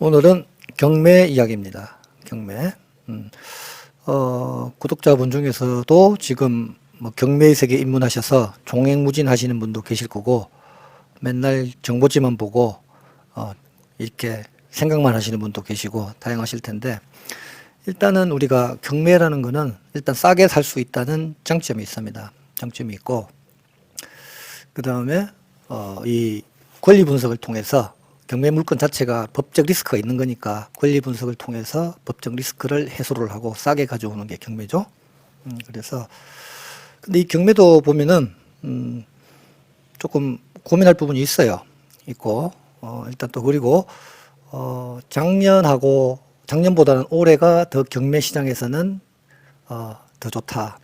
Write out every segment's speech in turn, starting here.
오늘은 경매 이야기입니다. 경매. 구독자분 중에서도 지금 뭐 경매의 세계에 입문하셔서 종횡무진 하시는 분도 계실 거고, 맨날 정보지만 보고, 이렇게 생각만 하시는 분도 계시고, 다양하실 텐데, 일단은 우리가 경매라는 거는 일단 싸게 살 수 있다는 장점이 있습니다. 장점이 있고, 그 다음에, 이 권리 분석을 통해서 경매 물건 자체가 법적 리스크가 있는 거니까 권리 분석을 통해서 법적 리스크를 해소를 하고 싸게 가져오는 게 경매죠. 그래서 근데 이 경매도 보면은 조금 고민할 부분이 있고 일단 또 그리고 작년보다는 올해가 더 경매 시장에서는 더 좋다.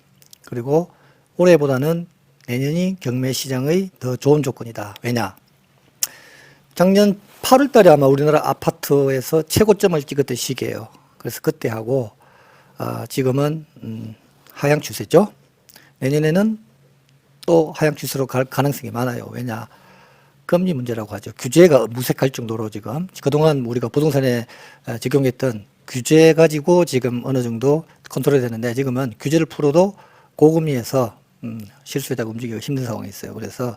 그리고 올해보다는 내년이 경매 시장의 더 좋은 조건이다. 왜냐? 작년 8월 달에 아마 우리나라 아파트에서 최고점을 찍었던 시기예요. 그래서 그때 하고 지금은 하향 추세죠. 내년에는 또 하향 추세로 갈 가능성이 많아요. 왜냐? 금리 문제라고 하죠. 규제가 무색할 정도로 지금 그동안 우리가 부동산에 적용했던 규제 가지고 지금 어느 정도 컨트롤이 되는데 지금은 규제를 풀어도 고금리에서 실수에다가 움직이기가 힘든 상황이 있어요. 그래서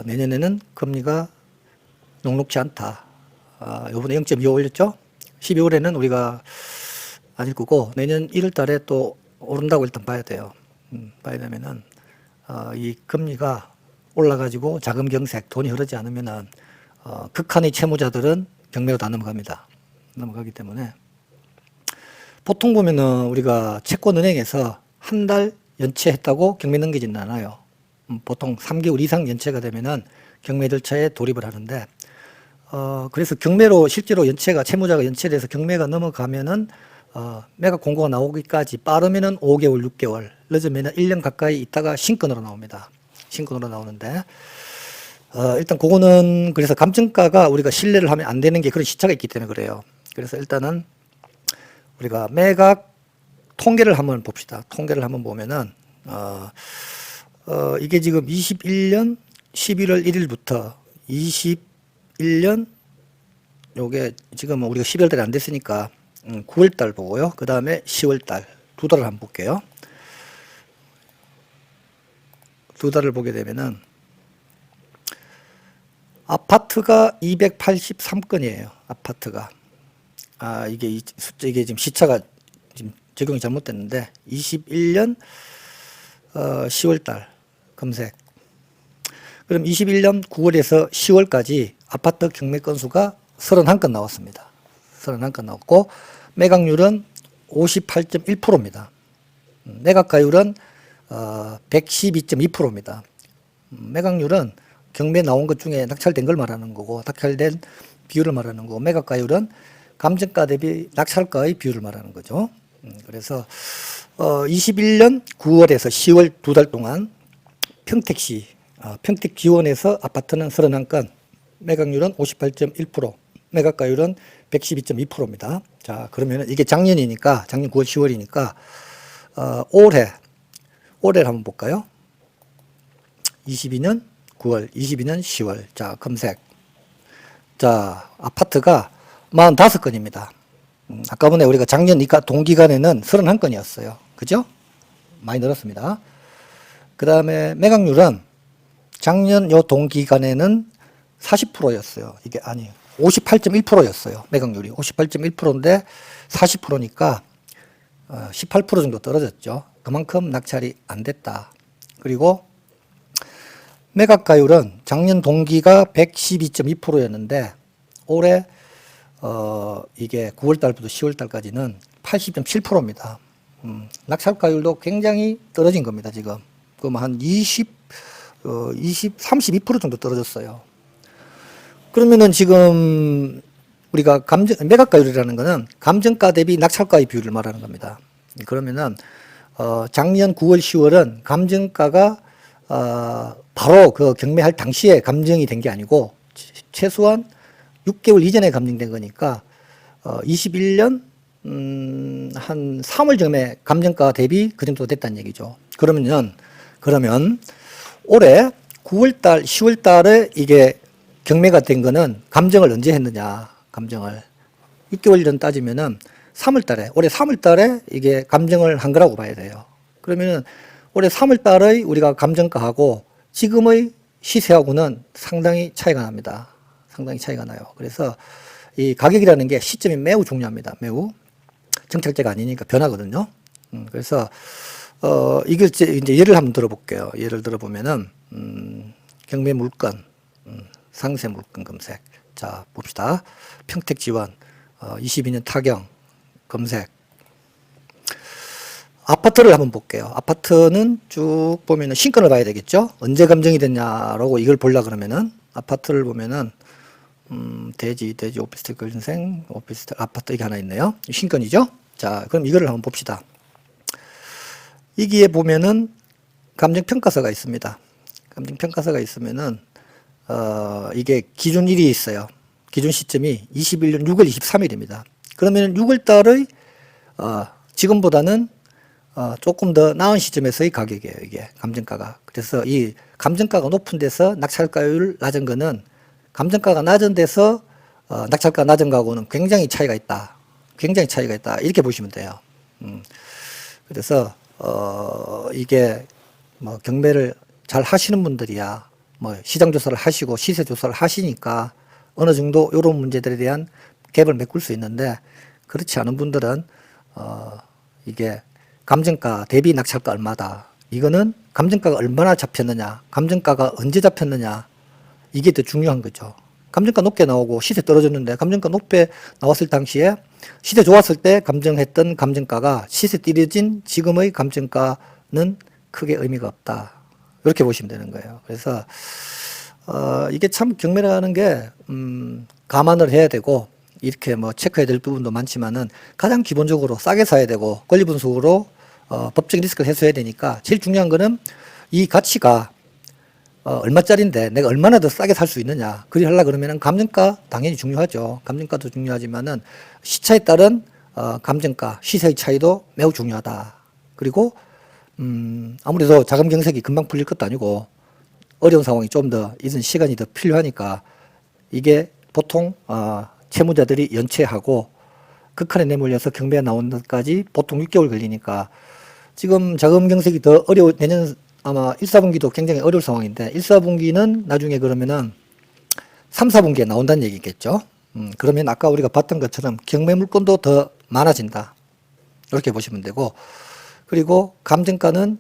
내년에는 금리가 녹록지 않다. 요번에 0.25 올렸죠? 12월에는 우리가 아닐 거고, 내년 1월 달에 또 오른다고 일단 봐야 돼요. 봐야 되면은, 이 금리가 올라가지고 자금 경색, 돈이 흐르지 않으면은, 극한의 채무자들은 경매로 다 넘어갑니다. 넘어가기 때문에. 보통 보면은 우리가 채권은행에서 한 달 연체했다고 경매 넘기지는 않아요. 보통 3개월 이상 연체가 되면은 경매 절차에 돌입을 하는데, 그래서 경매로 실제로 채무자가 연체돼서 경매가 넘어가면은, 매각 공고가 나오기까지 빠르면은 5개월, 6개월, 늦으면은 1년 가까이 있다가 신권으로 나옵니다. 신권으로 나오는데, 일단 그거는 그래서 감정가가 우리가 신뢰를 하면 안 되는 게 그런 시차가 있기 때문에 그래요. 그래서 일단은 우리가 매각 통계를 한번 봅시다. 통계를 한번 보면은, 이게 지금 21년 11월 1일부터 21년 요게 지금 우리가 12월 달에 안 됐으니까 9월 달 보고요. 그 다음에 10월 달 두 달을 한번 볼게요. 두 달을 보게 되면은 아파트가 283건이에요. 아파트가. 이게 지금 시차가 지금 적용이 잘못됐는데 21년 10월 달 검색. 그럼 21년 9월에서 10월까지 아파트 경매 건수가 31건 나왔습니다. 31건 나왔고 매각률은 58.1%입니다. 매각가율은 112.2%입니다. 매각률은 경매 나온 것 중에 낙찰된 걸 말하는 거고 낙찰된 비율을 말하는 거고 매각가율은 감정가 대비 낙찰가의 비율을 말하는 거죠. 그래서 21년 9월에서 10월 두 달 동안 평택시 평택지원에서 아파트는 31건, 매각률은 58.1%, 매각가율은 112.2%입니다. 자, 그러면 이게 작년이니까, 작년 9월, 10월이니까, 올해를 한번 볼까요? 22년 9월, 22년 10월. 자, 검색. 자, 아파트가 45건입니다. 아까 전에 우리가 작년 동기간에는 31건이었어요. 그죠? 많이 늘었습니다. 그 다음에 매각률은 작년 요 동기간에는 40%였어요. 이게 58.1%였어요. 매각률이 58.1%인데 40%니까 18% 정도 떨어졌죠. 그만큼 낙찰이 안 됐다. 그리고 매각가율은 작년 동기가 112.2%였는데 올해 이게 9월 달부터 10월 달까지는 80.7%입니다. 낙찰가율도 굉장히 떨어진 겁니다. 지금 그럼 한 32% 정도 떨어졌어요. 그러면은 지금 우리가 매각가율이라는 거는 감정가 대비 낙찰가의 비율을 말하는 겁니다. 그러면은 작년 9월, 10월은 감정가가 바로 그 경매할 당시에 감정이 된 게 아니고 최소한 6개월 이전에 감정된 거니까 21년 한 3월 즈음에 감정가 대비 그 정도 됐다는 얘기죠. 그러면 올해 9월 달, 10월 달에 이게 경매가 된 거는 감정을 언제 했느냐? 감정을. 6개월이든 따지면은 3월 달에, 올해 3월 달에 이게 감정을 한 거라고 봐야 돼요. 그러면은 올해 3월 달의 우리가 감정가하고 지금의 시세하고는 상당히 차이가 납니다. 상당히 차이가 나요. 그래서 이 가격이라는 게 시점이 매우 중요합니다. 매우. 정착제가 아니니까 변하거든요. 그래서, 이걸 이제 예를 한번 들어볼게요. 예를 들어보면은, 경매 물건, 상세 물건 검색. 자, 봅시다. 평택 지원, 22년 타경 검색. 아파트를 한번 볼게요. 아파트는 쭉 보면은 신건을 봐야 되겠죠? 언제 감정이 됐냐라고 이걸 보려 그러면은 아파트를 보면은 대지 오피스텔 근생 오피스텔 아파트 이게 하나 있네요. 신건이죠? 자, 그럼 이거를 한번 봅시다. 여기에 보면은 감정평가서가 있습니다. 감정평가서가 있으면은 이게 기준일이 있어요. 기준 시점이 21년 6월 23일입니다. 그러면 6월 달의 지금보다는 조금 더 나은 시점에서의 가격이에요. 이게 감정가가. 그래서 이 감정가가 높은 데서 낙찰가율 낮은 거는 감정가가 낮은 데서 낙찰가 낮은 거하고는 굉장히 차이가 있다. 굉장히 차이가 있다. 이렇게 보시면 돼요. 그래서 이게 뭐 경매를 잘 하시는 분들이야 뭐 시장 조사를 하시고 시세 조사를 하시니까 어느 정도 이런 문제들에 대한 갭을 메꿀 수 있는데 그렇지 않은 분들은 이게 감정가 대비 낙찰가 얼마다. 이거는 감정가가 얼마나 잡혔느냐, 감정가가 언제 잡혔느냐, 이게 더 중요한 거죠. 감정가 높게 나오고 시세 떨어졌는데 감정가 높게 나왔을 당시에 시세 좋았을 때 감정했던 감정가가 시세 떨어진 지금의 감정가는 크게 의미가 없다. 이렇게 보시면 되는 거예요. 그래서 이게 참 경매라는 게 감안을 해야 되고 이렇게 뭐 체크해야 될 부분도 많지만은 가장 기본적으로 싸게 사야 되고 권리 분석으로 법적인 리스크를 해소해야 되니까 제일 중요한 거는 이 가치가 얼마짜리인데 내가 얼마나 더 싸게 살 수 있느냐. 그리 하려 그러면은 감정가 당연히 중요하죠. 감정가도 중요하지만은 시차에 따른 감정가, 시세의 차이도 매우 중요하다. 그리고 아무래도 자금 경색이 금방 풀릴 것도 아니고 어려운 상황이 좀 더 이런 시간이 더 필요하니까 이게 보통 채무자들이 연체하고 극한에 내몰려서 경매가 나오는 데까지 보통 6개월 걸리니까 지금 자금 경색이 더 내년 아마 1, 4분기도 굉장히 어려울 상황인데 1, 4분기는 나중에 그러면은 3, 4분기에 나온다는 얘기겠죠. 그러면 아까 우리가 봤던 것처럼 경매 물건도 더 많아진다. 이렇게 보시면 되고 그리고 감정가는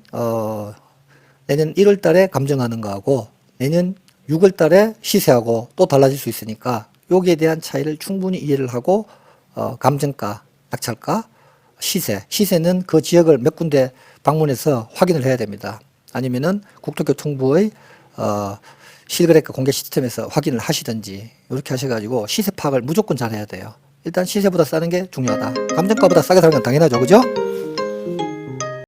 내년 1월 달에 감정하는 거하고 내년 6월 달에 시세하고 또 달라질 수 있으니까 여기에 대한 차이를 충분히 이해를 하고 감정가, 낙찰가, 시세는 그 지역을 몇 군데 방문해서 확인을 해야 됩니다. 아니면은 국토교통부의 실거래가 공개 시스템에서 확인을 하시든지 이렇게 하셔가지고 시세 파악을 무조건 잘 해야 돼요. 일단 시세보다 싸는 게 중요하다. 감정가보다 싸게 사는 건 당연하죠. 그죠?